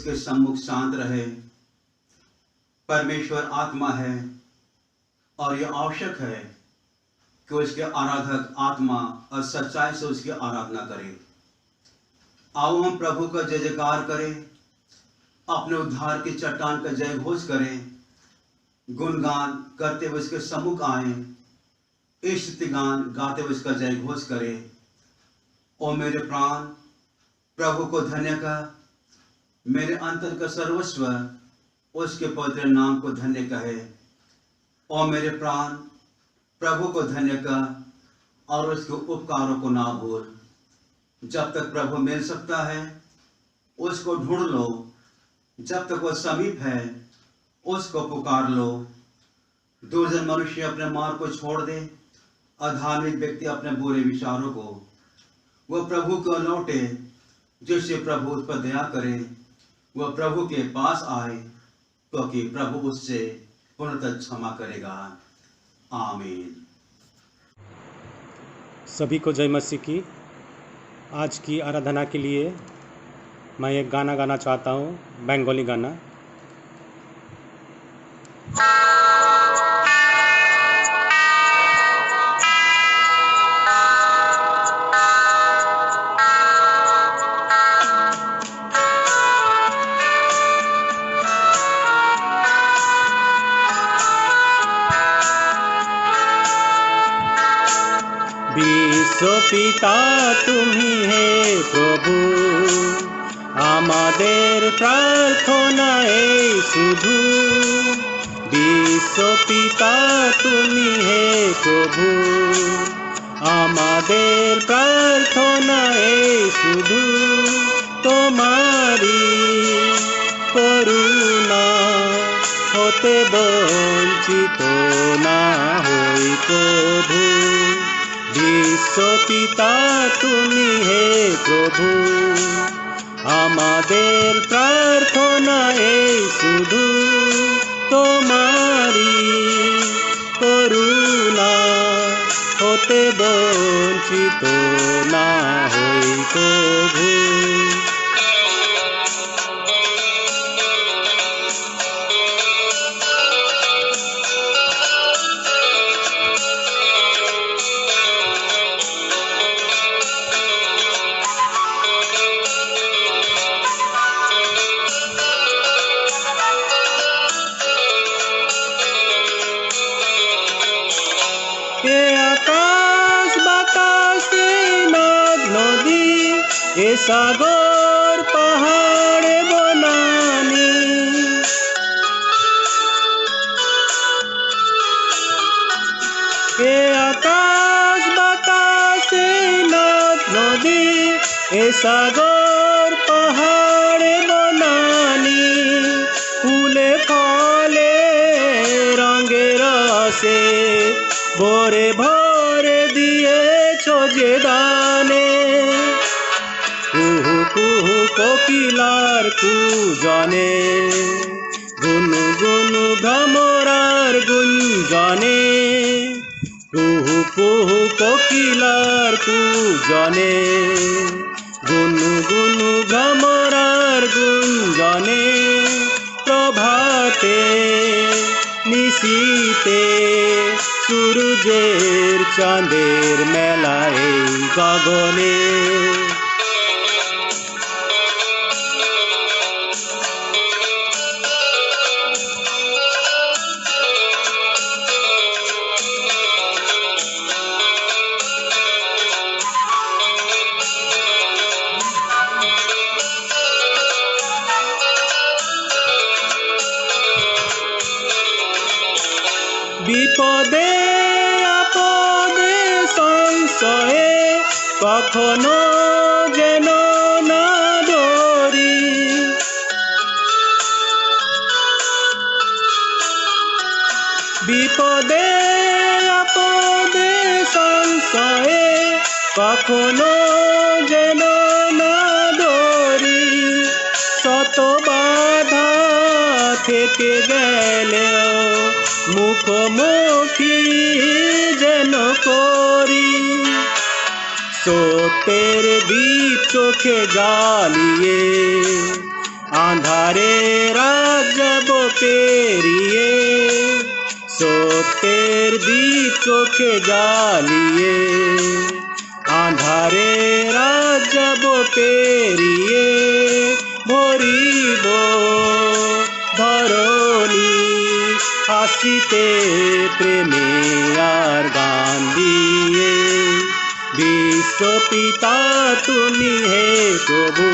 उसके सम्मुख शांत रहे। परमेश्वर आत्मा है और यह आवश्यक है कि उसके आराधक आत्मा और सच्चाई से उसकी आराधना करें। आओ हम प्रभु का जय जयकार करें, अपने उद्धार की चट्टान का जय घोष करें, गुणगान करते हुए उसके सम्मुख आए, स्तुति गान गाते हुए उसका जय घोष करें। ओ मेरे प्राण प्रभु को धन्य कर, मेरे अंतर का सर्वस्व उसके पवित्र नाम को धन्य कहे। ओ मेरे प्राण प्रभु को धन्य कर और उसके उपकारों को ना भूल। जब तक प्रभु मिल सकता है उसको ढूंढ लो, जब तक वह समीप है उसको पुकार लो। दुर्जन मनुष्य अपने मार्ग को छोड़ दे, अधार्मिक व्यक्ति अपने बुरे विचारों को वह प्रभु को लौटे, जिससे प्रभु उस पर दया करे। वह प्रभु के पास आए क्योंकि प्रभु उससे पूर्णतः क्षमा करेगा। आमीन। सभी को जय मसीह की। आज की आराधना के लिए मैं एक गाना गाना चाहता हूँ, बंगाली गाना। विश्व पिता तुम्ही हे प्रभु, आमादेर प्रार्थना এই শুধু। विश्व पिता তুমি হে প্রভু, আমাদের প্রার্থনা এই শুধু। তোমারি করুণা হতে বঞ্চিত না হই প্রভু। विश्व पिता তুমি হে প্রভু, আমাদের প্রার্থনা এই শুধু। তোমারি করুণা হতে বঞ্চিত না হই প্রভু। এ আকাশ বাতাস নদ নদী, এ সাগর পাহাড়ে বনানি, এ আকাশ বাতাস নদ নদী, এ সাগর পাহাড়ে বনানি, ফুলে ফলে রঙে রসে ভরে ভরে দিয়েছ যে দানে। কুহু কুহু কোকিলার কুজনে, গুনু গুনু ভ্রমরার গুঞ্জনে, কুহু কুহু কোকিলার কুজনে, গুনু গুনু ভ্রমরার গুঞ্জনে। প্রভাতে নিশীতে সূর্যের চাঁদের মেলায় গগনে। বিপদে আপদে সংশয়ে কখনো যেন না ডরি, বিপদে আপদে সংশয়ে কখনো যেন না ডরি। শত বাধা থেকে গেলেও মুখোমুখি যেন করি। সত্যের দীপ চোখে জ্বালিয়ে आंधारे रात जब पेरिए सोतेर दी चोखे जालिए आंधारे रात जब पेरिए भोरी बो धरणी हासिते प्रेमे আর গান দিয়ে বিশ্ব পিতা তুমি হে প্রভু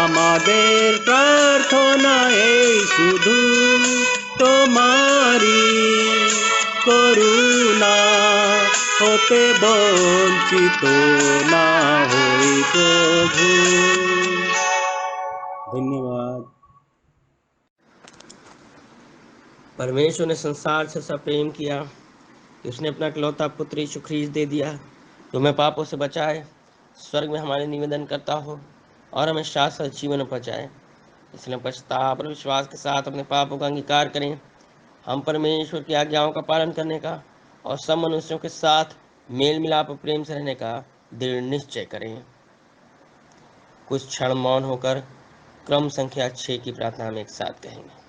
আমাদের প্রার্থনা এই শুধু তোমারি করুণা হতে বঞ্চিত না হই প্রভু। धन्यवाद। परमेश्वर ने संसार से ऐसा प्रेम किया कि उसने अपना इकलौता पुत्र यीशु ख्रीस्त दे दिया जो हमें पापों से बचाए, स्वर्ग में हमारे निवेदन करता हो और हमें शाश्वत जीवन में पहुँचाए। इसलिए पश्चाताप और विश्वास के साथ अपने पापों का अंगीकार करें। हम परमेश्वर की आज्ञाओं का पालन करने का और सब मनुष्यों के साथ मेल मिलाप और प्रेम से रहने का दृढ़ निश्चय करें। कुछ क्षण मौन होकर क्रम संख्या 6 की प्रार्थना हम एक साथ कहेंगे।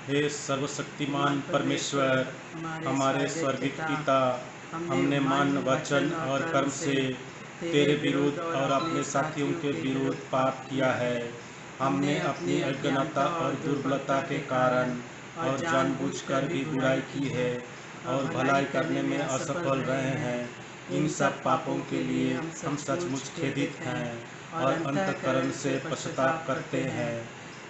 हे सर्वशक्तिमान परमेश्वर, हमारे स्वर्गीय पिता, हमने मन वचन और कर्म से तेरे विरुद्ध और अपने साथियों के विरुद्ध पाप किया है। हमने अपनी अज्ञानता और दुर्बलता के कारण और जानबूझकर भी बुराई की है और भलाई करने में असफल रहे हैं। इन सब पापों के लिए हम सचमुच खेदित हैं और अंतःकरण से पश्चाताप करते हैं।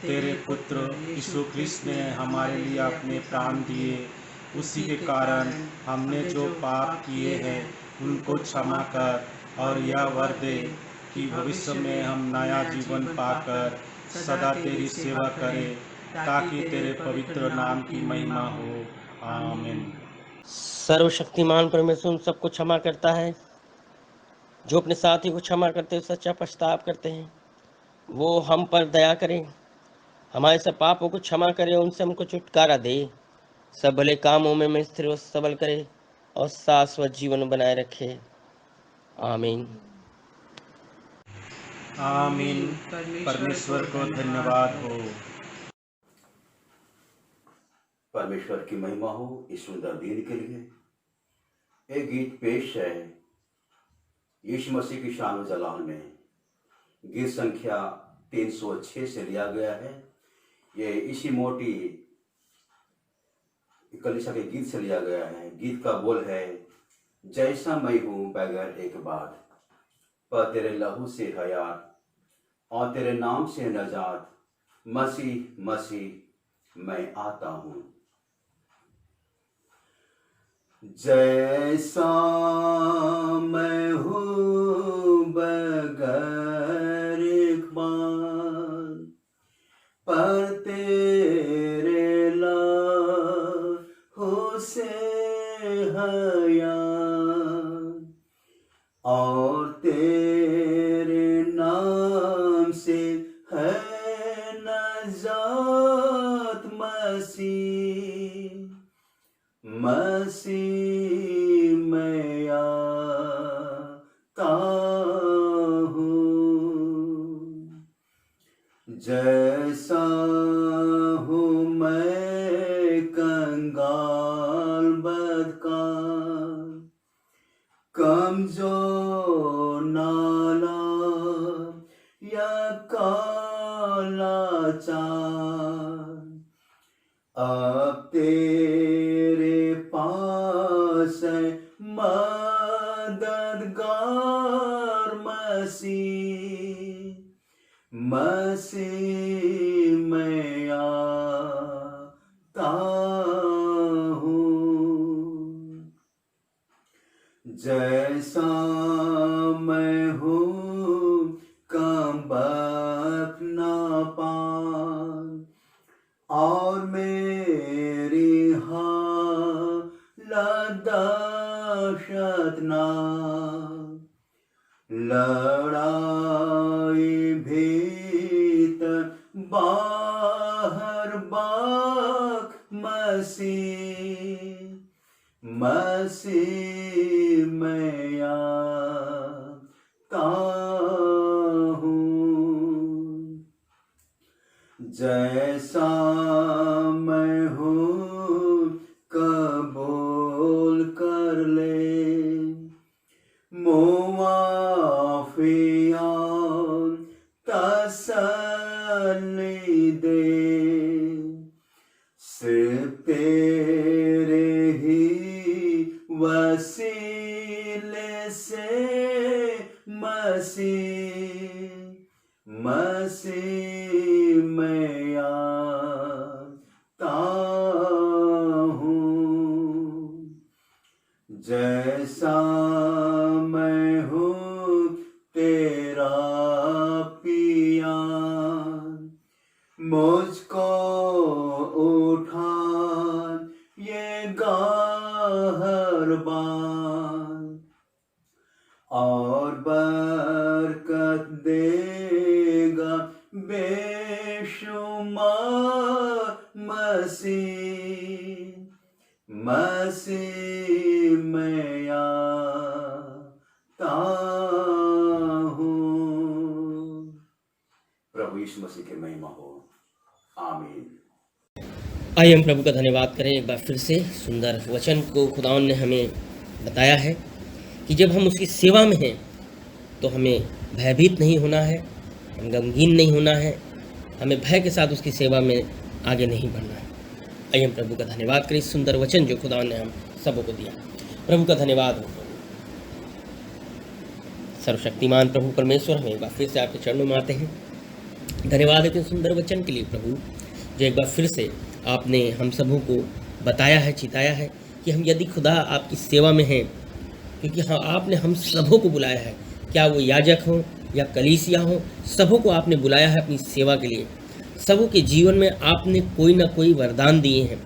तेरे पुत्र यीशु ख्रीस्त ने हमारे लिए अपने प्राण दिए, उसी के कारण हमने जो पाप किए हैं उनको क्षमा कर और यह वर दे कि भविष्य में हम नया जीवन पाकर सदा तेरी सेवा करें, ताकि तेरे पवित्र नाम की महिमा हो। आमीन। सर्वशक्तिमान परमेश्वर उन सबको क्षमा करता है जो अपने साथी को क्षमा करते हुए सच्चा पश्चाताप करते हैं। वो हम पर दया करें, हमारे सब पापों को क्षमा करे, उनसे हमको छुटकारा दे, सब भले कामों में हमें स्थिर और सबल करे और शाश्वत जीवन बनाए रखे। आमीन। आमीन। परमेश्वर को धन्यवाद हो। परमेश्वर की महिमा हो इस सुंदर दिन के लिए। एक गीत पेश है यीशु मसीह की शान व जलाल में, गीत संख्या 306 से लिया गया है। ये इसी मोटी कलीसिया के गीत से लिया गया है। गीत का बोल है, जैसा मैं हूं बगैर एक बात, पर तेरे लहू से हयात और तेरे नाम से नजात, मसीह मसीह मैं आता हूं। जैसा मैं हूं बगैर एक बात, पर तेरे लहू से हयात और तेरे नाम से है नजात, मसीह मसीह मैं आता हूँ। जैसा हूँ मैं कंगाल बदकार, कमजोर नाला या काला चार, अब तेरे पास है मददगार, मसीह मसीह मैं आता हूँ। जैसा मैं हूँ कमबख्त नापाक और मेरी हालत दहशतनाक, लड़ाई भीतर बाहर बाक, मसीह मसीह मैं आता जैसा मैं हूँ कबूल कर ले, मुआफिया तसल्ली दे, सिर्फ तेरे ही वसीले से मसीह मैं आता हूँ। जैसा मैं हूँ तेरा पिया, मुझको उठा ये गाहरबान, और बरकत देगा बेशुमार मसीह मैं आता हूँ। प्रभु यीशु मसीह की महिमा हो, आमीन। आइए हम प्रभु का धन्यवाद करें एक बार फिर से। सुंदर वचन को खुदावन ने हमें बताया है कि जब हम उसकी सेवा में हैं तो हमें भयभीत नहीं होना है, हम गमगीन नहीं होना है, हमें भय के साथ उसकी सेवा में आगे नहीं बढ़ना है। आइए हम प्रभु का धन्यवाद करें इस सुंदर वचन जो खुदावन ने हम सबों को दिया। प्रभु का धन्यवाद हो। सर्वशक्तिमान प्रभु परमेश्वर, हम एक बार फिर से आपके चरणों में आते हैं। धन्यवाद है सुंदर वचन के लिए प्रभु, जो एक बार फिर से आपने हम सबों को बताया है, चिताया है कि हम यदि खुदा आपकी सेवा में हैं, क्योंकि हाँ आपने हम सबों को बुलाया है, क्या वो याजक हों या कलीसिया हों, सबों को आपने बुलाया है अपनी सेवा के लिए। सबों के जीवन में आपने कोई ना कोई वरदान दिए हैं,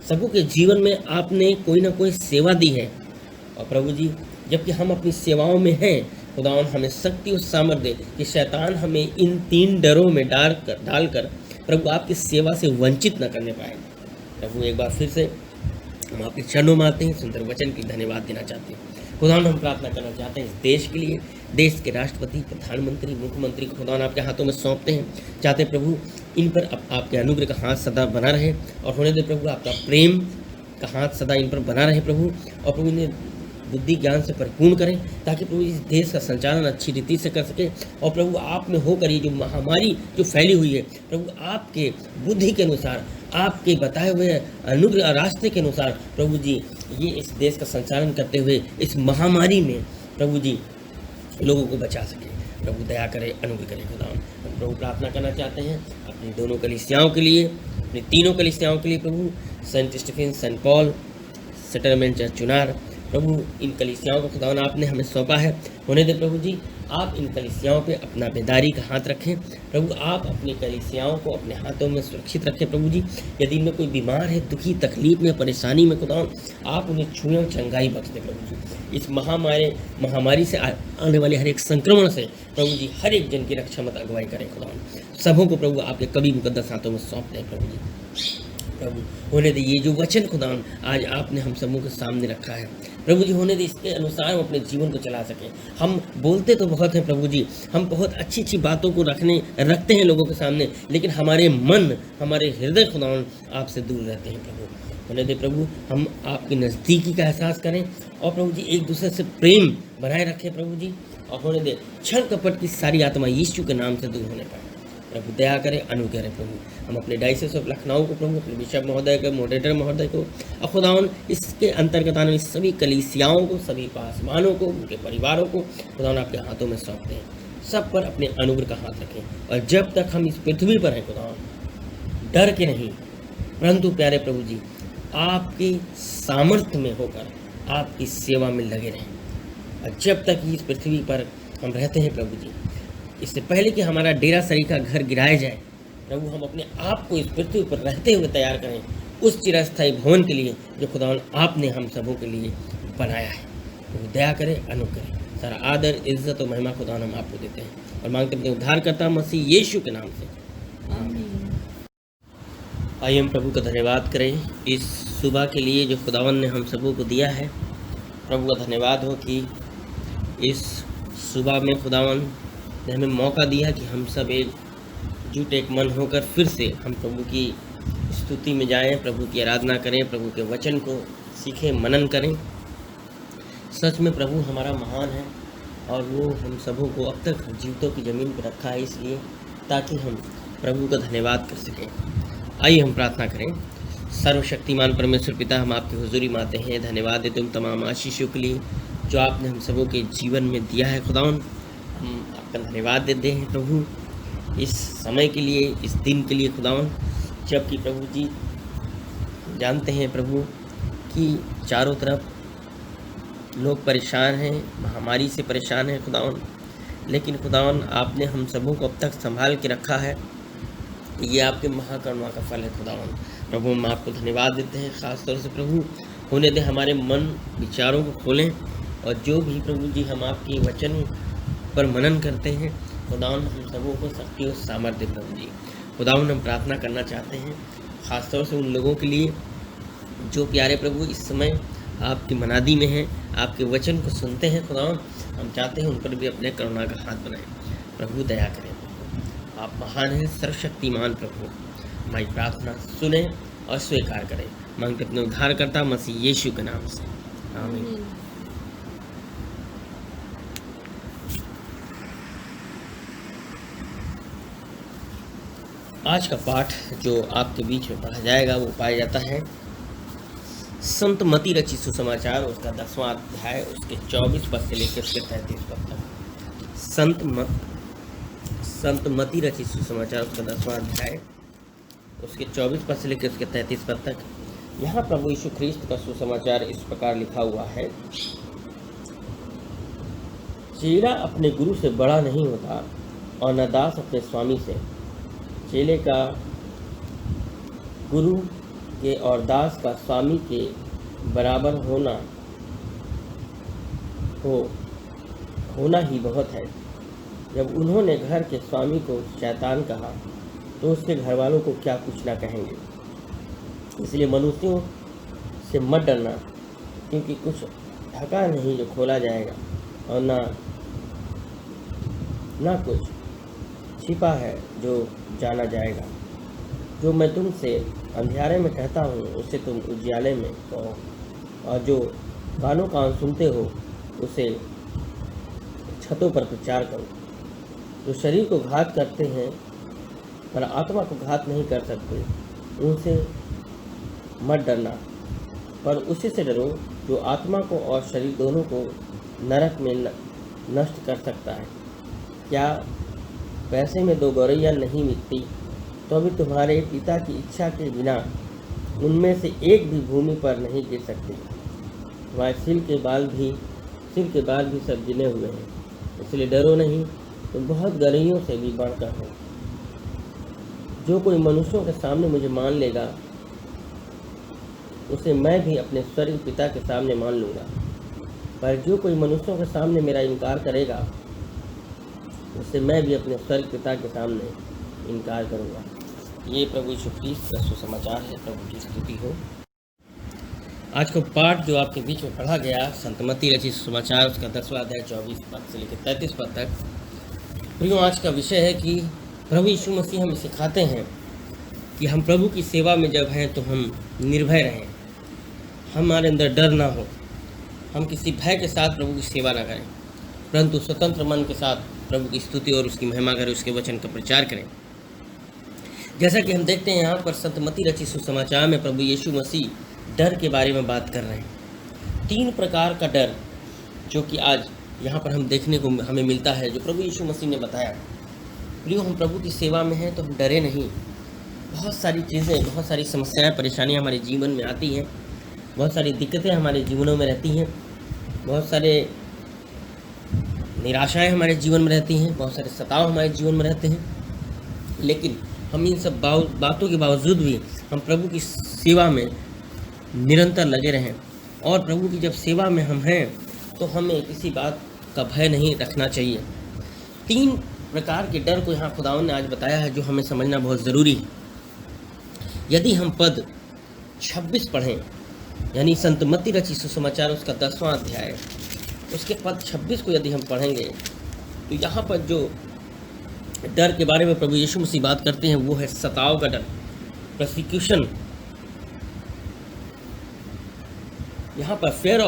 सबों के जीवन में आपने कोई ना कोई सेवा दी है। और प्रभु जी, जबकि हम अपनी सेवाओं में हैं, खुदावन हमें शक्ति और सामर्थ्य दे कि शैतान हमें इन 3 डरों में डालकर प्रभु आपकी सेवा से वंचित न करने पाए। प्रभु एक बार फिर से हम आपके चरणों में आते हैं, सुंदर वचन के लिए धन्यवाद देना चाहते हैं। खुदावन हम प्रार्थना करना चाहते हैं इस देश के लिए, देश के राष्ट्रपति, प्रधानमंत्री, मुख्यमंत्री को खुदावन आपके हाथों में सौंपते हैं। चाहते हैं प्रभु इन पर आपके अनुग्रह का हाथ सदा बना रहे और होने दे प्रभु आपका प्रेम का हाथ सदा इन पर बना रहे प्रभु, और प्रभु इन्हें बुद्धि ज्ञान से परिपूर्ण करें ताकि प्रभु इस देश का संचालन अच्छी रीति से कर सके। और प्रभु आप में होकर ये जो महामारी जो फैली हुई है प्रभु, आपके बुद्धि के अनुसार, आपके बताए हुए अनुग्रह रास्ते के अनुसार प्रभु जी ये इस देश का संचालन करते हुए इस महामारी में प्रभु जी लोगों को बचा सके। प्रभु दया करे, अनुग्रह करे खुदावन। हम प्रभु प्रार्थना करना चाहते हैं अपनी दोनों कलीसियाओं के लिए, अपनी तीनों कलीसियाओं के लिए प्रभु, saint Stephen, saint Paul, settlement church Chunar. प्रभु इन कलीसियाओं को खुदावन आपने हमें सौंपा है, होने दे प्रभु जी आप इन कलीसियाओं पे अपना बेदारी का हाथ रखें प्रभु। आप अपनी कलीसियाओं को अपने हाथों में सुरक्षित रखें प्रभु जी। यदि इनमें कोई बीमार है, दुखी, तकलीफ में, परेशानी में खुदावन आप उन्हें छुएं, चंगाई बख्श दें प्रभु जी। इस महामारी से आने वाले हर एक संक्रमण से प्रभु जी हर एक जन की रक्षा मत अगुवाई करें खुदावन। सबों को प्रभु आपके कभी मुकद्दस हाथों में सौंप दें प्रभु जी। प्रभु होने दे ये जो वचन खुदावन आज आपने हम सबों के सामने रखा है प्रभु जी, होने दे इसके अनुसार हम अपने जीवन को चला सकें। हम बोलते तो बहुत हैं प्रभु जी, हम बहुत अच्छी अच्छी बातों को रखते हैं लोगों के सामने, लेकिन हमारे मन, हमारे हृदय खुदावन आपसे दूर रहते हैं प्रभु। होने दे प्रभु हम आपकी नज़दीकी का एहसास करें और प्रभु जी एक दूसरे से प्रेम बनाए रखें प्रभु जी। और होने दे छल कपट की सारी आत्मा यीशु के नाम से दूर होने पाए। प्रभु दया करें, अनुग्रह करें प्रभु। हम अपने डायसिस ऑफ लखनऊ को प्रभु, अपने बिशप महोदय को, मॉडरेटर महोदय को, और खुदावन इसके अंतर्गत आने वाली सभी कलीसियाओं को, सभी पासवानों को, उनके परिवारों को खुदावन आपके हाथों में सौंपते हैं। सब पर अपने अनुग्रह का हाथ रखें। और जब तक हम इस पृथ्वी पर हैं खुदावन, डर के नहीं परंतु प्यारे प्रभु जी आपकी सामर्थ्य में होकर आपकी सेवा में लगे रहें। और जब तक इस पृथ्वी पर हम रहते हैं प्रभु जी, इससे पहले कि हमारा डेरा सरी का घर गिराया जाए प्रभु, हम अपने आप को इस पृथ्वी पर रहते हुए तैयार करें उस चिरस्थायी भवन के लिए जो खुदावन आपने हम सबों के लिए बनाया है। प्रभु दया करें, अनुग्रह करें। सारा आदर, इज्जत और महिमा खुदावन हम आपको देते हैं और मांगते हैं उद्धारकर्ता मसीह यीशु के नाम से, आमीन। आइए हम प्रभु का धन्यवाद करें इस सुबह के लिए जो खुदावन ने हम सबों को दिया है। प्रभु का धन्यवाद हो कि इस सुबह में खुदावन ने हमें मौका दिया कि हम सब एक जुट एक मन होकर फिर से हम प्रभु की स्तुति में जाएं, प्रभु की आराधना करें, प्रभु के वचन को सीखें, मनन करें। सच में प्रभु हमारा महान है और वो हम सबों को अब तक जीवितों की ज़मीन पर रखा है, इसलिए ताकि हम प्रभु का धन्यवाद कर सकें। आइए हम प्रार्थना करें। सर्वशक्तिमान परमेश्वर पिता, हम आपकी हुजूरी में आते हैं, धन्यवाद देते तुम तमाम आशीषों के लिए जो आपने हम सबों के जीवन में दिया है। खुदावन, हम आपका धन्यवाद देते हैं प्रभु इस समय के लिए, इस दिन के लिए खुदावन, जबकि प्रभु जी जानते हैं प्रभु कि चारों तरफ लोग परेशान हैं, महामारी से परेशान हैं खुदावन, लेकिन खुदावन आपने हम सबों को अब तक संभाल के रखा है। ये आपके महाकरुणा का फल है खुदावन। प्रभु हम आपको धन्यवाद देते हैं। ख़ास तौर से प्रभु होने दे हमारे मन विचारों को खोलें, और जो भी प्रभु जी हम आपके वचन पर मनन करते हैं खुदावन, हम सबों को शक्ति और सामर्थ्य प्रभु जी। खुदावन हम प्रार्थना करना चाहते हैं ख़ास तौर से उन लोगों के लिए जो प्यारे प्रभु इस समय आपकी मनादी में हैं, आपके वचन को सुनते हैं खुदावन। हम चाहते हैं उन पर भी अपने करुणा का हाथ बनाएं। प्रभु दया करें, आप महान हैं, सर्वशक्तिमान प्रभु। हमारी प्रार्थना सुने और स्वीकार करें, मांगते अपने उद्धारकर्ता मसीह यीशु के नाम से, आमीन। आज का पाठ जो आपके बीच में पढ़ा जाएगा वो पाया जाता है संत मती रचित सुसमाचार, उसका 10वां अध्याय, उसके 24 पद से लेकर उसके 33 पद तक। संत मती रचित सुसमाचार, उसका 10वां अध्याय, उसके 24 पद से लेकर उसके 33 पद तक। यहाँ प्रभु यीशु ख्रीस्त का सुसमाचार इस प्रकार लिखा हुआ है। चेला अपने गुरु से बड़ा नहीं होता और न दास अपने स्वामी से। चेले का गुरु के और दास का स्वामी के बराबर होना ही बहुत है। जब उन्होंने घर के स्वामी को शैतान कहा तो उसके घर वालों को क्या कुछ ना कहेंगे। इसलिए मनुष्यों से मत डरना, क्योंकि कुछ ढका नहीं जो खोला जाएगा, और ना कुछ छिपा है जो जाना जाएगा। जो मैं तुमसे अंधियारे में कहता हूँ उसे तुम उजियाले में कहो, और जो कानों कान सुनते हो उसे छतों पर प्रचार करो। जो शरीर को घात करते हैं पर आत्मा को घात नहीं कर सकते, उनसे मत डरना, पर उसी से डरो जो आत्मा को और शरीर दोनों को नरक में नष्ट कर सकता है। क्या पैसे में 2 गौरैया नहीं मिटती, तो अभी तुम्हारे पिता की इच्छा के बिना उनमें से एक भी भूमि पर नहीं गिर सकती। तुम्हारे सिर के बाल भी सब गिने हुए हैं, इसलिए डरो नहीं, तुम बहुत गौरैयों से भी बढ़कर हो। जो कोई मनुष्यों के सामने मुझे मान लेगा, उसे मैं भी अपने स्वर्गीय पिता के सामने मान लूँगा। पर जो कोई मनुष्यों के सामने मेरा इनकार करेगा, उससे मैं भी अपने स्वर्गीय पिता के सामने इनकार करूँगा। ये प्रभु यीशु ख्रीस्त का सुसमाचार है। प्रभु की स्तुति हो। आज का पाठ जो आपके बीच में पढ़ा गया संत मती रचित सुसमाचार, उसका 10वां अध्याय 24 पद से लेकर 33 पद तक। प्रियो, आज का विषय है कि प्रभु यीशु मसीह हमें सिखाते हैं कि हम प्रभु की सेवा में जब हैं तो हम निर्भय रहें, हमारे अंदर डर ना हो, हम किसी भय के साथ प्रभु की सेवा ना करें, परंतु स्वतंत्र मन के साथ प्रभु की स्तुति और उसकी महिमा करें, उसके वचन का प्रचार करें। जैसा कि हम देखते हैं यहाँ पर संत मती रचित सुसमाचार में प्रभु यीशु मसीह डर के बारे में बात कर रहे हैं। 3 प्रकार का डर जो कि आज यहाँ पर हम देखने को हमें मिलता है, जो प्रभु यीशु मसीह ने बताया। प्रियो, हम प्रभु की सेवा में हैं तो हम डरे नहीं। बहुत सारी चीज़ें, बहुत सारी समस्याएं, परेशानियां हमारे जीवन में आती हैं, बहुत सारी दिक्कतें हमारे जीवनों में रहती हैं, बहुत सारे निराशाएं हमारे जीवन में रहती हैं, बहुत सारे सताव हमारे जीवन में रहते हैं। लेकिन हम इन सब बातों के बावजूद भी हम प्रभु की सेवा में निरंतर लगे रहें, और प्रभु की जब सेवा में हम हैं तो हमें किसी बात का भय नहीं रखना चाहिए। 3 प्रकार के डर को यहाँ खुदावन ने आज बताया है, जो हमें समझना बहुत ज़रूरी है। यदि हम पद 26 पढ़ें, यानी संत मती रचित सुसमाचार उसका 10वां अध्याय, उसके पद 26 को यदि हम पढ़ेंगे तो यहाँ पर जो डर के बारे में प्रभु यीशु मसीह बात करते हैं, वो है सताव का डर, प्रोसिक्यूशन। यहाँ पर फेयर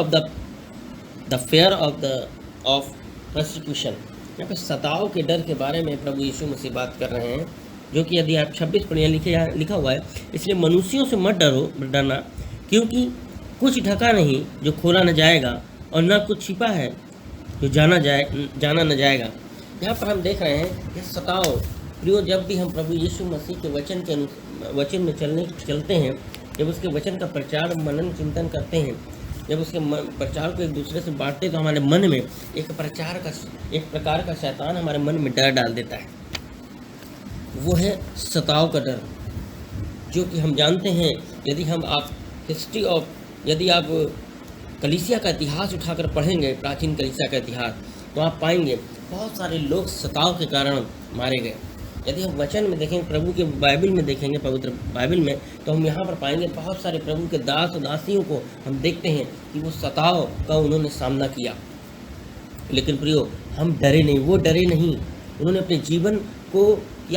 ऑफ प्रोसिक्यूशन, यहाँ पर सताव के डर के बारे में प्रभु यीशु मसीह बात कर रहे हैं, जो कि यदि आप 26 पढ़िए लिखा हुआ है, इसलिए मनुष्यों से मत डरना, क्योंकि कुछ ढका नहीं जो खोला न जाएगा, और न कुछ छिपा है जो जाना न जाएगा। यहाँ पर हम देख रहे हैं कि सताव प्रियो, जब भी हम प्रभु यीशु मसीह के वचन में चलते हैं, जब उसके वचन का प्रचार मनन चिंतन करते हैं, जब उसके प्रचार को एक दूसरे से बांटते हैं, तो हमारे मन में एक प्रकार का शैतान हमारे मन में डर डाल देता है। वो है सताव का डर, जो कि हम जानते हैं। यदि आप कलीसिया का इतिहास उठाकर पढ़ेंगे, प्राचीन कलीसिया का इतिहास, तो आप पाएंगे बहुत सारे लोग सताव के कारण मारे गए। यदि हम वचन में देखेंगे, प्रभु के बाइबल में देखेंगे, पवित्र बाइबल में, तो हम यहाँ पर पाएंगे बहुत सारे प्रभु के दास और दासियों को हम देखते हैं कि वो सताव का उन्होंने सामना किया। लेकिन प्रियो, हम डरे नहीं, वो डरे नहीं। उन्होंने अपने जीवन को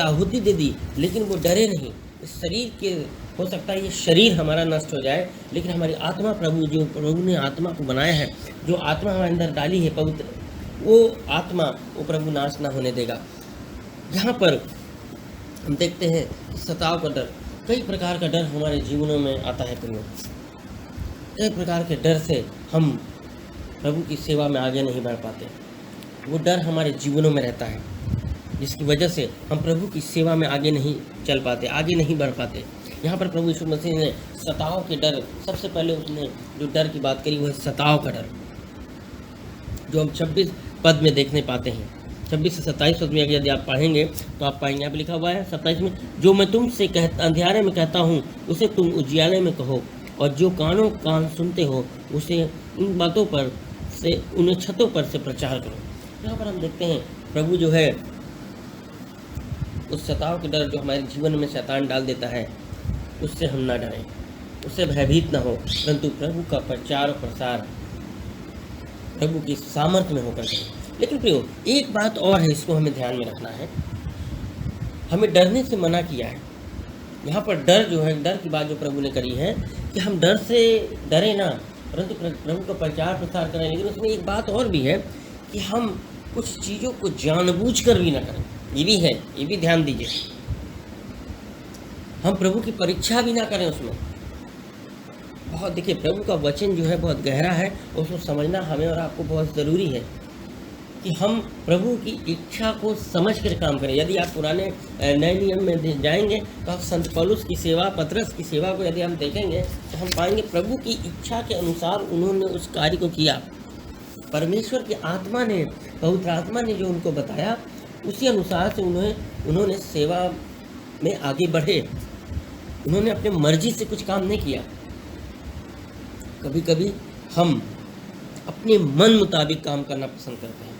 आहुति दे दी, लेकिन वो डरे नहीं। इस शरीर के, हो सकता है ये शरीर हमारा नष्ट हो जाए, लेकिन हमारी आत्मा, प्रभु ने आत्मा को बनाया है, जो आत्मा हमारे अंदर डाली है पवित्र, वो आत्मा वो प्रभु नाश ना होने देगा। यहाँ पर हम देखते हैं सताव का डर, कई प्रकार का डर हमारे जीवनों में आता है। कई प्रकार के डर से हम प्रभु की सेवा में आगे नहीं बढ़ पाते। वो डर हमारे जीवनों में रहता है, जिसकी वजह से हम प्रभु की सेवा में आगे नहीं चल पाते, आगे नहीं बढ़ पाते। यहाँ पर प्रभु यीशु मसीह ने सताव के डर, सबसे पहले उसने जो डर की बात करी वो है सताव का डर, जो हम 26 पद में देखने पाते हैं। 26 से 27 पद में यदि आप पढ़ेंगे तो आप पाएंगे, यहाँ पर लिखा हुआ है 27 में, जो मैं तुमसे अंधियारे में कहता हूँ उसे तुम उजियाले में कहो, और जो कान सुनते हो उसे इन बातों पर से उन्हें छतों पर से प्रचार करो। यहाँ पर हम देखते हैं प्रभु जो है उस सताव के डर जो हमारे जीवन में शैतान डाल देता है, उससे हम ना डरें, उससे भयभीत ना हो, परंतु प्रभु का प्रचार और प्रसार प्रभु की सामर्थ्य में होकर करें। लेकिन प्रियो, एक बात और है, इसको हमें ध्यान में रखना है। हमें डरने से मना किया है। यहाँ पर डर जो है, डर की बात जो प्रभु ने करी है कि हम डर से डरे ना, परंतु प्रभु का प्रचार प्रसार करें। लेकिन उसमें एक बात और भी है कि हम कुछ चीज़ों को जानबूझकर भी ना करें। ये भी है, ये भी ध्यान दीजिए। हम प्रभु की परीक्षा भी ना करें उसमें। बहुत देखिए, प्रभु का वचन जो है बहुत गहरा है, उसको समझना हमें और आपको बहुत ज़रूरी है कि हम प्रभु की इच्छा को समझ कर काम करें। यदि आप पुराने नए नियम में जाएंगे तो आप संत पौलुस की सेवा, पतरस की सेवा को यदि हम देखेंगे तो हम पाएंगे प्रभु की इच्छा के अनुसार उन्होंने उस कार्य को किया। परमेश्वर की आत्मा ने, पवित्र आत्मा ने जो उनको बताया, उसी अनुसार से उन्होंने सेवा में आगे बढ़े। उन्होंने अपने मर्जी से कुछ काम नहीं किया। कभी कभी हम अपने मन मुताबिक काम करना पसंद करते हैं।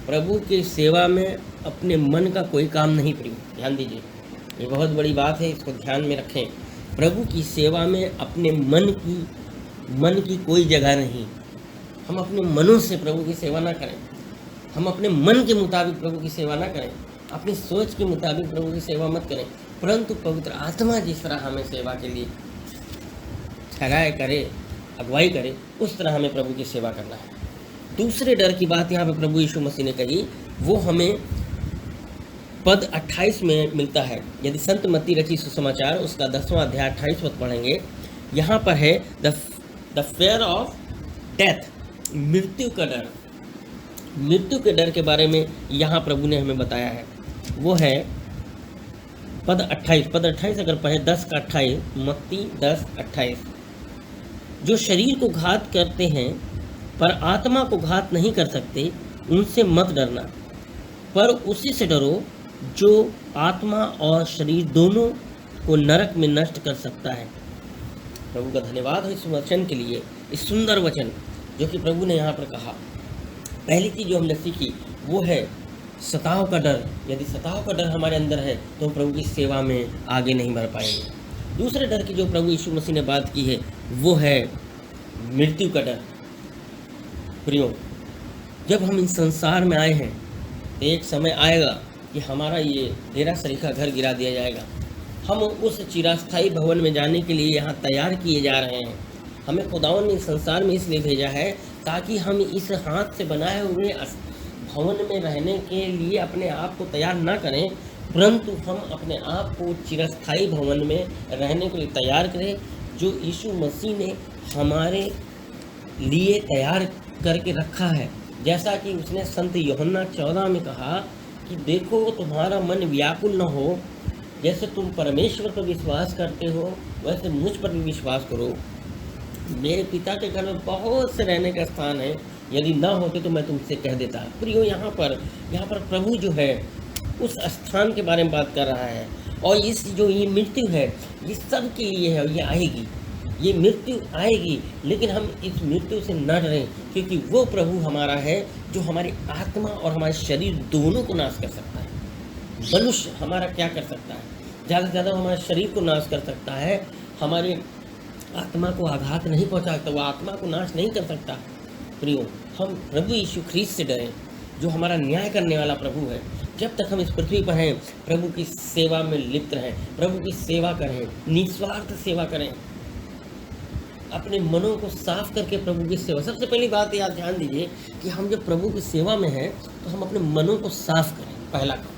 प्रभु की सेवा में अपने मन का कोई काम नहीं। प्रिय, ध्यान दीजिए, ये बहुत बड़ी बात है, इसको ध्यान में रखें। प्रभु की सेवा में अपने मन की कोई जगह नहीं। हम अपने मनों से प्रभु की सेवा ना करें। हम अपने मन के मुताबिक प्रभु की सेवा ना करें। अपनी सोच के मुताबिक प्रभु की सेवा मत करें, परंतु पवित्र आत्मा जिस तरह हमें सेवा के लिए ठहराए करे, अगुवाई करे, उस तरह हमें प्रभु की सेवा करना है। दूसरे डर की बात यहाँ पे प्रभु यीशु मसीह ने कही, वो हमें पद 28 में मिलता है। यदि संत मत्ती रची सुसमाचार उसका 10वां अध्याय 28 पद पढ़ेंगे, यहाँ पर है द फेयर ऑफ डेथ, मृत्यु का डर। मृत्यु के डर के बारे में यहाँ प्रभु ने हमें बताया है। वो है पद 28 अगर पढ़े 10 का 28, मत्ती 10:28, जो शरीर को घात करते हैं पर आत्मा को घात नहीं कर सकते, उनसे मत डरना, पर उसी से डरो जो आत्मा और शरीर दोनों को नरक में नष्ट कर सकता है। प्रभु का धन्यवाद हो इस वचन के लिए, इस सुंदर वचन जो कि प्रभु ने यहाँ पर कहा। पहली चीज़ जो हमने सीखी वो है सताव का डर। यदि सताव का डर हमारे अंदर है तो हम प्रभु की सेवा में आगे नहीं बढ़ पाएंगे। दूसरे डर की जो प्रभु यीशु मसीह ने बात की है वो है मृत्यु का डर। प्रियो, जब हम इस संसार में आए हैं तो एक समय आएगा कि हमारा ये डेरा सरीखा घर गिरा दिया जाएगा। हम उस चिरस्थायी भवन में जाने के लिए यहाँ तैयार किए जा रहे हैं। हमें खुदावन ने इस संसार में इसलिए भेजा है ताकि हम इस हाथ से बनाए हुए भवन में रहने के लिए अपने आप को तैयार ना करें, परंतु हम अपने आप को चिरस्थायी भवन में रहने के लिए तैयार करें, जो यीशु मसीह ने हमारे लिए तैयार करके रखा है। जैसा कि उसने संत यूहन्ना 14 में कहा कि देखो तुम्हारा मन व्याकुल न हो, जैसे तुम परमेश्वर पर विश्वास करते हो वैसे मुझ पर भी विश्वास करो। मेरे पिता के घर में बहुत से रहने का स्थान है, यदि ना होते तो मैं तुमसे कह देता। प्रियो, यहाँ पर प्रभु जो है उस स्थान के बारे में बात कर रहा है। और इस जो ये मृत्यु है ये सब के लिए है, और ये आएगी, ये मृत्यु आएगी, लेकिन हम इस मृत्यु से न डरें, क्योंकि वो प्रभु हमारा है जो हमारी आत्मा और हमारे शरीर दोनों को नाश कर सकता है। मनुष्य हमारा क्या कर सकता है? ज़्यादा से ज़्यादा हमारे शरीर को नाश कर सकता है, हमारे आत्मा को आघात नहीं पहुंचा सकता, वो आत्मा को नाश नहीं कर सकता। प्रियो, हम प्रभु यीशु ख्रीस्त से डरें, जो हमारा न्याय करने वाला प्रभु है। जब तक हम इस पृथ्वी पर हैं, प्रभु की सेवा में लिप्त रहें, प्रभु की सेवा करें, निस्वार्थ सेवा करें, अपने मनों को साफ करके प्रभु की सेवा। सबसे पहली बात याद ध्यान दीजिए कि हम जब प्रभु की सेवा में हैं तो हम अपने मनों को साफ करें। पहला काम,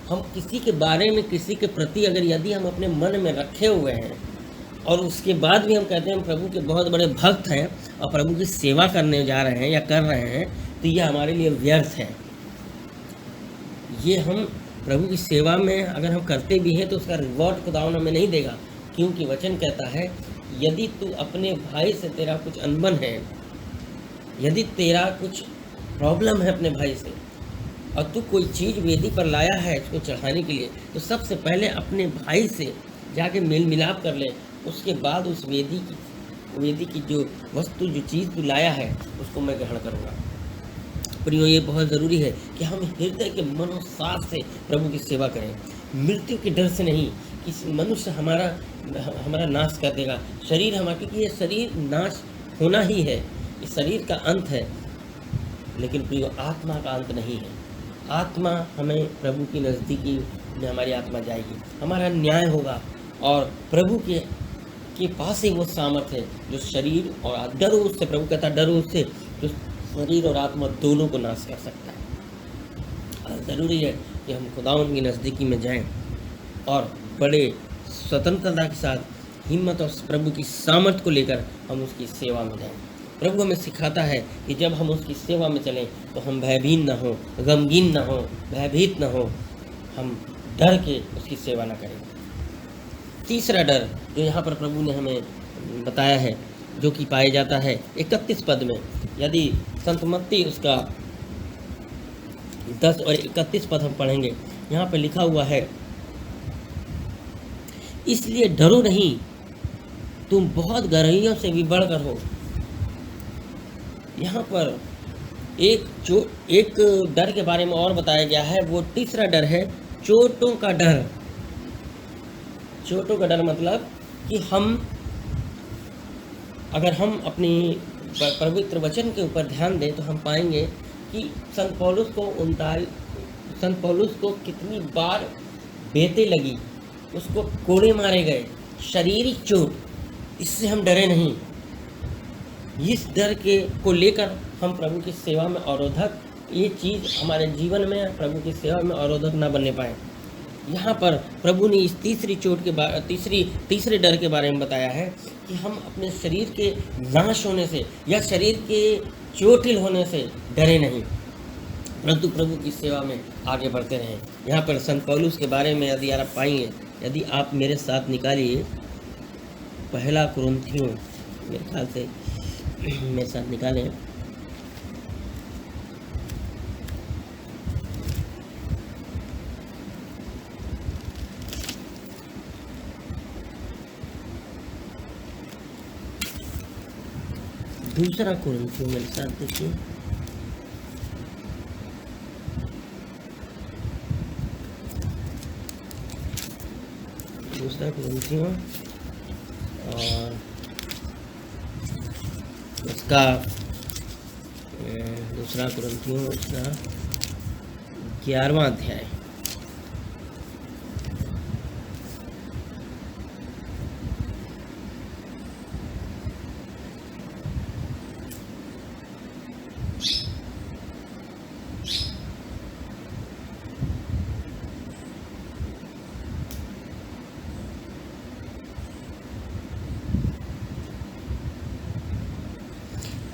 हम किसी के बारे में, किसी के प्रति अगर यदि हम अपने मन में रखे हुए हैं और उसके बाद भी हम कहते हैं हम प्रभु के बहुत बड़े भक्त हैं और प्रभु की सेवा करने जा रहे हैं या कर रहे हैं, तो यह हमारे लिए व्यर्थ है। ये हम प्रभु की सेवा में अगर हम करते भी हैं तो उसका रिवॉर्ड खुदावन हमें नहीं देगा, क्योंकि वचन कहता है यदि तू अपने भाई से, तेरा कुछ अनबन है, यदि तेरा कुछ प्रॉब्लम है अपने भाई से और तू कोई चीज़ वेदी पर लाया है इसको चढ़ाने के लिए, तो सबसे पहले अपने भाई से जाके मेल मिलाप कर ले, उसके बाद उस वेदी की जो वस्तु, जो चीज़ तू लाया है उसको मैं ग्रहण करूँगा। प्रियो, ये बहुत ज़रूरी है कि हम हृदय के मनोसाफ से प्रभु की सेवा करें, मृत्यु के डर से नहीं कि मनुष्य हमारा नाश कर देगा, शरीर हमारा, क्योंकि ये शरीर नाश होना ही है, इस शरीर का अंत है, लेकिन प्रियो आत्मा का अंत नहीं है। आत्मा हमें प्रभु की नज़दीकी में हमारी आत्मा जाएगी, हमारा न्याय होगा और प्रभु के पास ही वो सामर्थ्य है जो शरीर और डरो उससे, प्रभु कहता डरो उससे जो शरीर और आत्मा दोनों को नाश कर सकता है। ज़रूरी है कि हम खुदावंद की नज़दीकी में जाएं और बड़े स्वतंत्रता के साथ, हिम्मत और प्रभु की सामर्थ्य को लेकर हम उसकी सेवा में जाएं। प्रभु हमें सिखाता है कि जब हम उसकी सेवा में चलें तो हम भयभीन न हो, गमगीन न हो, भयभीत न हो, हम डर के उसकी सेवा न करें। तीसरा डर जो यहाँ पर प्रभु ने हमें बताया है, जो कि पाया जाता है 31 पद में, यदि संत मत्ती उसका 10 और 31 पद हम पढ़ेंगे, यहाँ पर लिखा हुआ है, इसलिए डरो नहीं, तुम बहुत गहराइयों से भी बढ़कर हो। यहाँ पर एक डर के बारे में और बताया गया है, वो तीसरा डर है चोटों का डर। चोटों का डर मतलब कि अगर हम अपनी पवित्र वचन के ऊपर ध्यान दें तो हम पाएंगे कि संत पौलुस को कितनी बार बेतें लगी, उसको कोड़े मारे गए, शारीरिक चोट। इससे हम डरे नहीं। इस डर को लेकर हम प्रभु की सेवा में अवरोधक, ये चीज़ हमारे जीवन में प्रभु की सेवा में अवरोधक ना बनने पाए। यहाँ पर प्रभु ने इस तीसरे डर के बारे में बताया है कि हम अपने शरीर के नाश होने से या शरीर के चोटिल होने से डरे नहीं, परंतु प्रभु की सेवा में आगे बढ़ते रहें। यहाँ पर संत पौलुस के बारे में यदि आप पाएंगे, यदि आप मेरे साथ निकालिए 1 कुरिन्थियों, मेरे ख्याल से मेरे साथ निकालें, दूसरा कुरिन्थियों मेरे साथ देखिए, दूसरा कुरिन्थियों और उसका दूसरा कुरिन्थियों उसका 11वां अध्याय।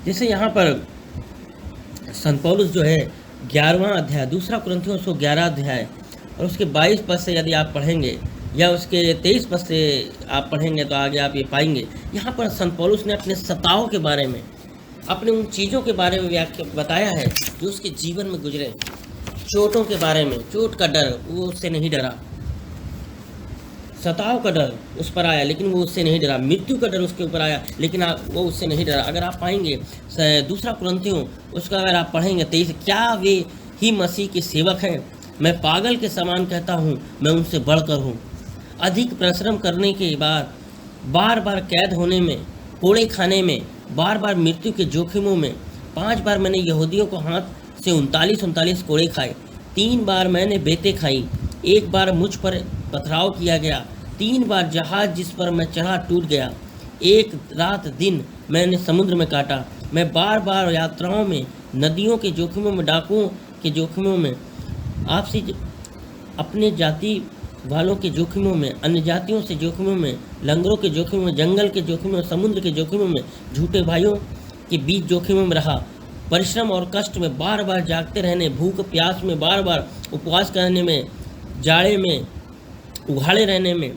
जैसे यहाँ पर संत पौलुस जो है 11वां अध्याय, दूसरा कुरिन्थियों 11 अध्याय और उसके 22 पद से यदि आप पढ़ेंगे या उसके 23 पद से आप पढ़ेंगे तो आगे आप ये पाएंगे। यहाँ पर संत पौलुस ने अपने सताव के बारे में, अपने उन चीज़ों के बारे में व्याख्या बताया है जो उसके जीवन में गुजरे। चोटों के बारे में, चोट का डर, वो उससे नहीं डरा। सताव का डर उस पर आया लेकिन वो उससे नहीं डरा। मृत्यु का डर उसके ऊपर आया लेकिन वो उससे नहीं डरा। अगर आप पाएंगे दूसरा कुरिन्थियों उसका अगर आप पढ़ेंगे 23, क्या वे ही मसीह के सेवक हैं? मैं पागल के समान कहता हूँ, मैं उनसे बढ़कर हूँ। अधिक परिश्रम करने के बाद, बार बार कैद होने में, कोड़े खाने में, बार बार मृत्यु के जोखिमों में, 5 बार मैंने यहूदियों को हाथ से 39 कोड़े खाए, 3 बार मैंने बेतें खाई, 1 बार मुझ पर पथराव किया गया, 3 बार जहाज जिस पर मैं चढ़ा टूट गया, 1 रात दिन मैंने समुद्र में काटा। मैं बार बार यात्राओं में, नदियों के जोखिमों में, डाकुओं के जोखिमों में, आपसी अपने जाति वालों के जोखिमों में, अन्य जातियों से जोखिमों में, लंगरों के जोखिमों में, जंगल के जोखिमों में, समुद्र के जोखिमों में, झूठे भाइयों के बीच जोखिमों में रहा। परिश्रम और कष्ट में, बार बार जागते रहने, भूख प्यास में, बार बार उपवास करने में, जाड़े में, उघाड़े रहने में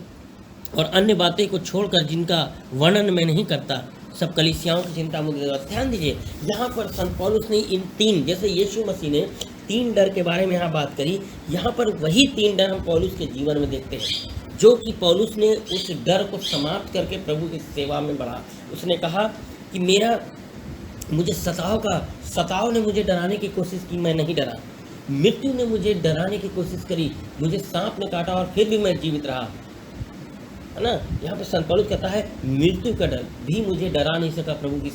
और अन्य बातें को छोड़कर जिनका वर्णन मैं नहीं करता, सब कलीसियाओं की चिंता मुझे। ध्यान दीजिए, यहाँ पर संत पौलुस ने इन 3, जैसे यीशु मसीह ने 3 डर के बारे में यहाँ बात करी, यहाँ पर वही 3 डर हम पौलुस के जीवन में देखते हैं, जो कि पौलुस ने उस डर को समाप्त करके प्रभु की सेवा में बढ़ा। उसने कहा कि मुझे सताव ने मुझे डराने की कोशिश की, मैं नहीं डरा। मृत्यु ने मुझे डराने की कोशिश करी, मुझे सांप ने काटा और फिर भी मैं जीवित रहा, है ना। यहाँ पे संत पौलुस कहता है मृत्यु का डर भी मुझे डरा नहीं सका प्रभु की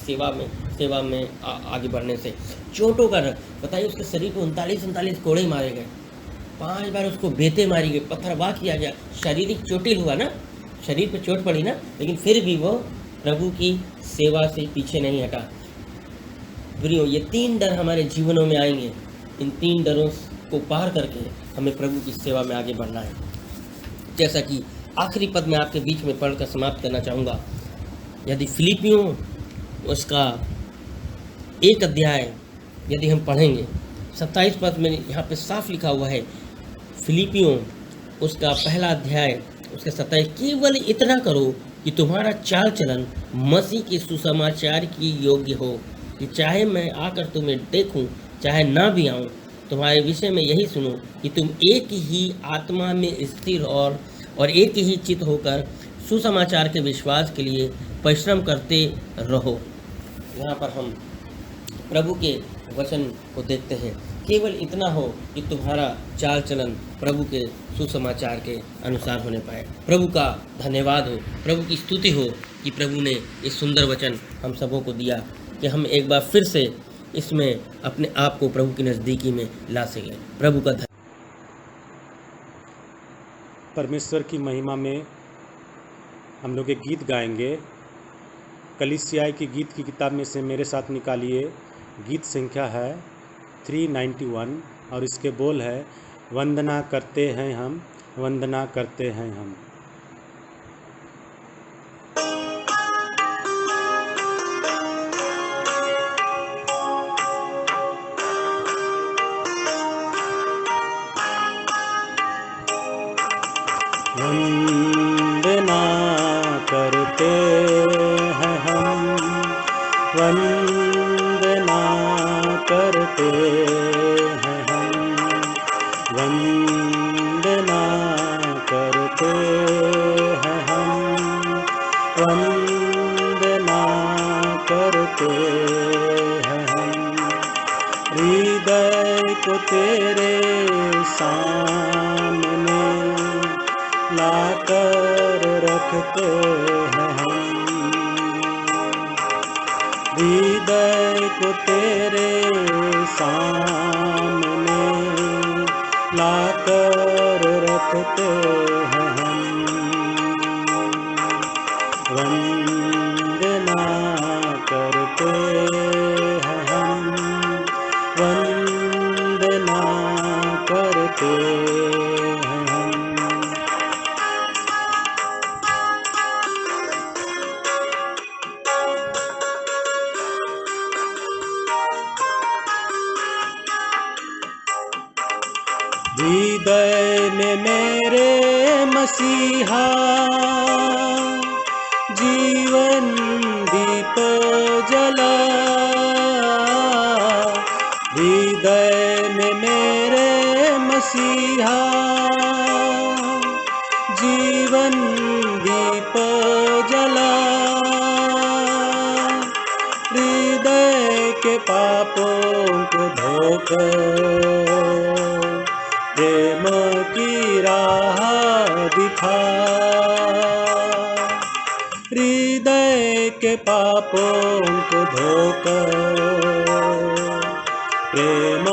सेवा में आगे बढ़ने से। चोटों का डर, बताइए उसके शरीर को 39 कोड़े मारे गए, 5 बार उसको बेते मारी गई, पत्थरवाह किया गया, शारीरिक चोटिल हुआ ना, शरीर पे चोट पड़ी ना, लेकिन फिर भी वो प्रभु की सेवा से पीछे नहीं हटा। प्रियो, ये 3 डर हमारे जीवनों में आएंगे, इन 3 डरों को पार करके हमें प्रभु की सेवा में आगे बढ़ना है। जैसा कि आखिरी पद में आपके बीच में पढ़कर समाप्त करना चाहूँगा। यदि फिलिपियों उसका 1 अध्याय यदि हम पढ़ेंगे, 27 पद में यहाँ पे साफ लिखा हुआ है, फिलिपियों उसका 1 अध्याय उसके 27, केवल इतना करो कि तुम्हारा चाल चलन मसीह के सुसमाचार की योग्य हो, कि चाहे मैं आकर तुम्हें देखूं चाहे ना भी आऊं, तुम्हारे विषय में यही सुनो कि तुम एक ही आत्मा में स्थिर और एक ही चित्त होकर सुसमाचार के विश्वास के लिए परिश्रम करते रहो। यहाँ पर हम प्रभु के वचन को देखते हैं, केवल इतना हो कि तुम्हारा चाल चलन प्रभु के सुसमाचार के अनुसार होने पाए। प्रभु का धन्यवाद हो, प्रभु की स्तुति हो कि प्रभु ने इस सुंदर वचन हम सबों को दिया कि हम एक बार फिर से इसमें अपने आप को प्रभु की नज़दीकी में ला सकें। प्रभु का परमेश्वर की महिमा में हम लोग एक गीत गाएंगे। कलीसियाई की गीत की किताब में से मेरे साथ निकालिए, गीत संख्या है 391 और इसके बोल है, वंदना करते हैं हम, वंदना करते हैं हम। वंदना करते हैं हम, वंदना करते हैं हम, वंदना करते हैं हम, वंदना करते हैं हम। हृदय को तेरे सामने लाकर रखते हैं हम, हृदय को तेरे सामने लाकर रखते हैं हम। वंदना करते हैं हम, वंदना करते हैं हम। मसीहा जीवन दीप जला हृदय में मेरे मसीहा जीवन दीप जला हृदय के पापों को धोकर प्रेम की राह दिखा हृदय के पापों को धोकर प्रेम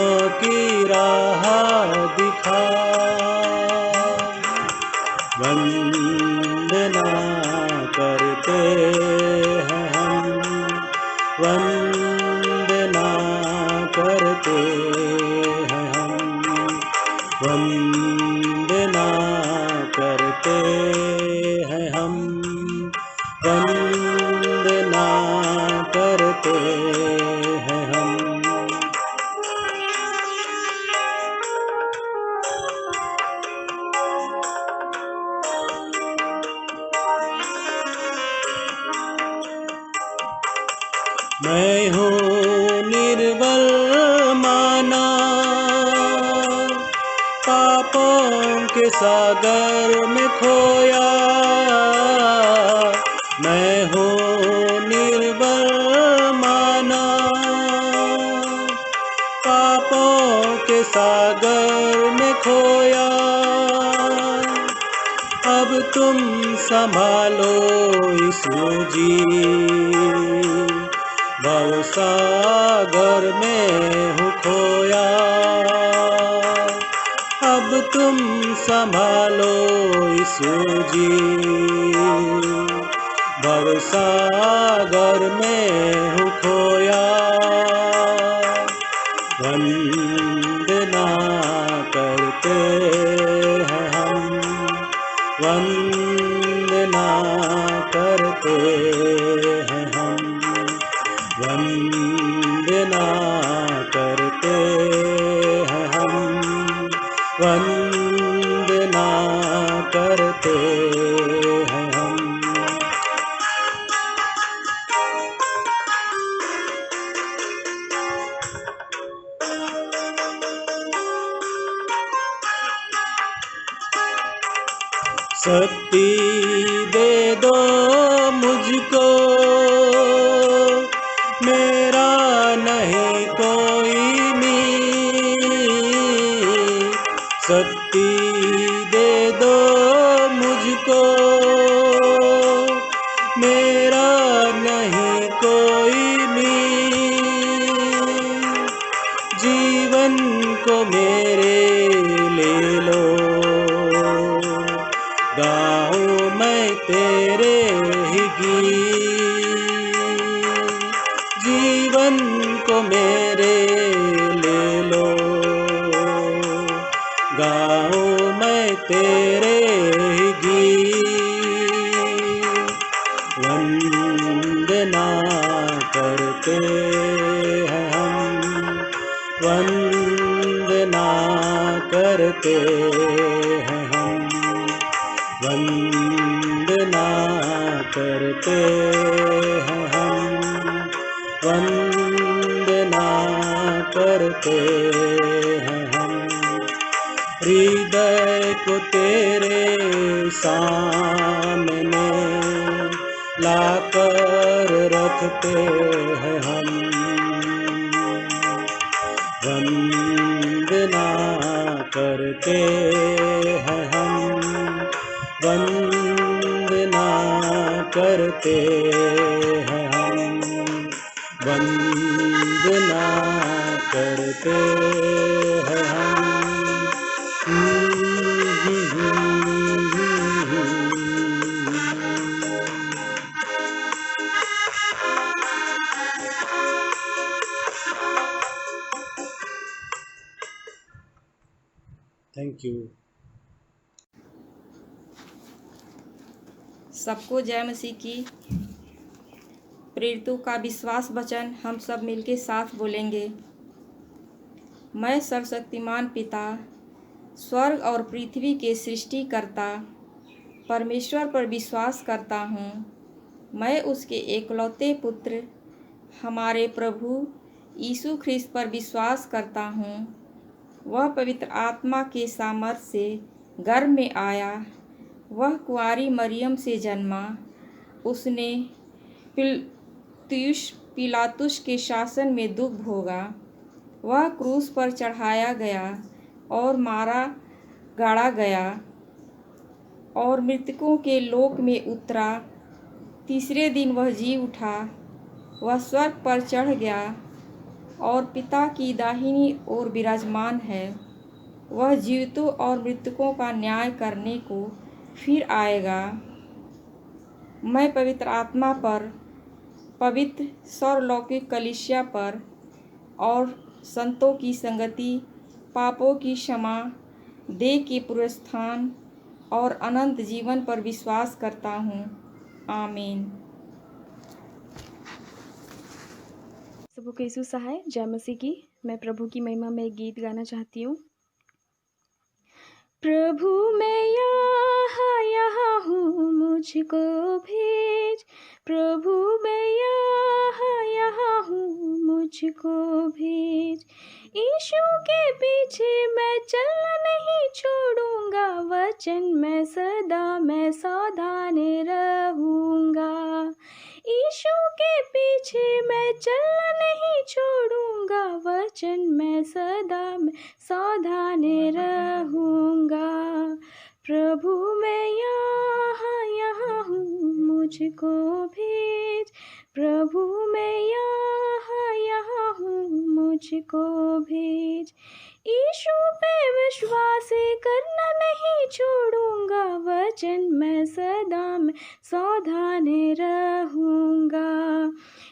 की राह दिखा वंदना करते हैं हम वंदना करते हैं हम वंदना करते हैं हम वंदना करते हैं हम मैं हूँ निर्बल माना पापों के सागर में खोया मैं हूँ निर्बल माना पापों के सागर में खोया अब तुम संभालो यीशु जी भवसागर में हूँ खोया अब तुम संभालो यीशु जी भवसागर में हूँ खोया वंदना करते हैं हम वंदना करते हैं हम वंदना करते हैं हम वंदना करते हैं हम शक्ति दे दो मुझको मेरा नहीं कोई मीत शक्ति दे दो मुझको मेरा नहीं कोई मीत जीवन को मेरे ले लो गाऊं मैं तेरे ही गीत जीवन को मेरे ले लो गाऊं मैं तेरे ही गीत वंदना करते हैं हम वंदना करते हैं हम वंदना करते हैं हम वंदना करते हैं हम हृदय को तेरे सामने लाकर रखते हैं हम वंदना करते हैं हम वंदना करते हैं हम वंदना करते हैं हम थैंक यू। सबको जय मसीह की। प्रेरितों का विश्वास वचन हम सब मिलके साथ बोलेंगे। मैं सर्वशक्तिमान पिता, स्वर्ग और पृथ्वी के सृष्टिकर्ता, परमेश्वर पर विश्वास करता हूँ। मैं उसके एकलौते पुत्र हमारे प्रभु यीशु ख्रिस्त पर विश्वास करता हूँ। वह पवित्र आत्मा के सामर्थ्य से गर्भ में आया। वह कुंवारी मरियम से जन्मा। उसने पिलातुस के शासन में दुख भोगा। वह क्रूस पर चढ़ाया गया और मारा गाड़ा गया और मृतकों के लोक में उतरा। तीसरे दिन वह जी उठा। वह स्वर्ग पर चढ़ गया और पिता की दाहिनी ओर विराजमान है। वह जीवितों और मृतकों का न्याय करने को फिर आएगा। मैं पवित्र आत्मा पर, पवित्र सर्वलौकिक कलीसिया पर और संतों की संगति, पापों की क्षमा, देह के पुनरुत्थान और अनंत जीवन पर विश्वास करता हूँ। आमीन। सबको यीशु सहाय। जय मसीह की। मैं प्रभु की महिमा में एक गीत गाना चाहती हूँ। प्रभु मैं यहाँ हूँ, मुझको भेज। प्रभु मैं यहाँ हूँ, मुझको भेज। यीशु के पीछे मैं चलना नहीं छोड़ूंगा। वचन मैं सावधान रहूंगा। यीशु के पीछे मैं चलना नहीं छोड़ूंगा। वचन मैं सावधान रहूंगा। प्रभु मैं यहाँ हूँ, मुझको भेज। प्रभु मैं यहाँ हूँ, मुझको भेज। यीशु पे विश्वास करना नहीं छोड़ूंगा। वचन मैं सावधान रहूंगा।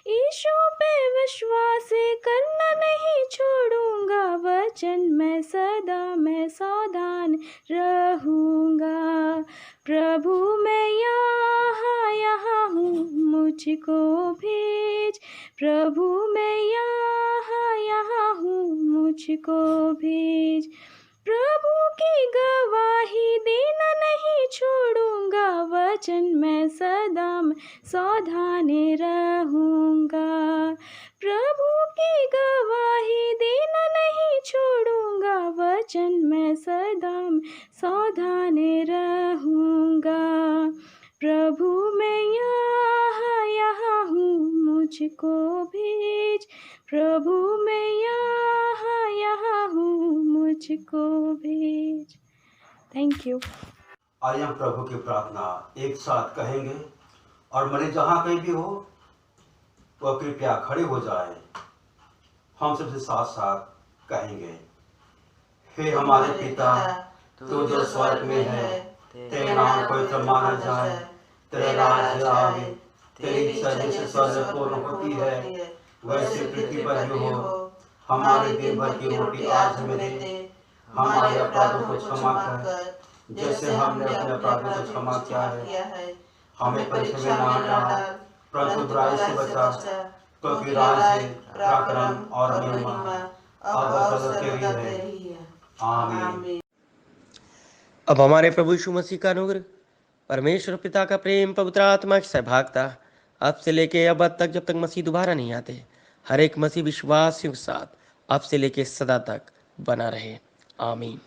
यीशु पे विश्वास करना नहीं छोड़ूंगा। वचन मैं सावधान रहूंगा। प्रभु मैं यहाँ हूँ, मुझको भेज। प्रभु मैं यहाँ हूँ, मुझको भेज। प्रभु की गवाही देना नहीं छोड़ूंगा। वचन मैं सावधान रहूंगा। प्रभु की गवाही देना नहीं छोड़ूंगा। वचन मैं सावधान रहूंगा। प्रभु मैं यहाँ हूँ, मुझको भेज। प्रभु मैं यहाँ हूँ, मुझको भेज। Thank you. आइए हम प्रभु की प्रार्थना एक साथ कहेंगे और मने जहाँ कहीं भी हो वह कृपया खड़े हो जाए। हम सबसे साथ साथ कहेंगे। हे हमारे पिता, तू जो स्वर्ग में है, तेरा नाम पवित्र माना जाए। तेरा राज्य आवे। तेरी इच्छा जैसे स्वर्ग में पूर्ण होती है वैसे पृथ्वी पर भी हो। हमारे दिन भर की रोटी आज हमें दे। हमारे अपराधों को क्षमा कर जैसे हमने अपने अपराधों को क्षमा किया है। हमें परीक्षा में ना डाल, परंतु बुराई से बचा। क्योंकि राज्य, पराक्रम और महिमा अब सदा तेरी है। आमीन। अब हमारे प्रभु यीशु मसीह का अनुग्रह, परमेश्वर पिता का प्रेम, पवित्र आत्मा की सहभागिता अब से लेके अब तक, जब तक मसीह दोबारा नहीं आते, हर एक मसीह विश्वासियों के साथ अब से लेके सदा तक बना रहे। आमीन।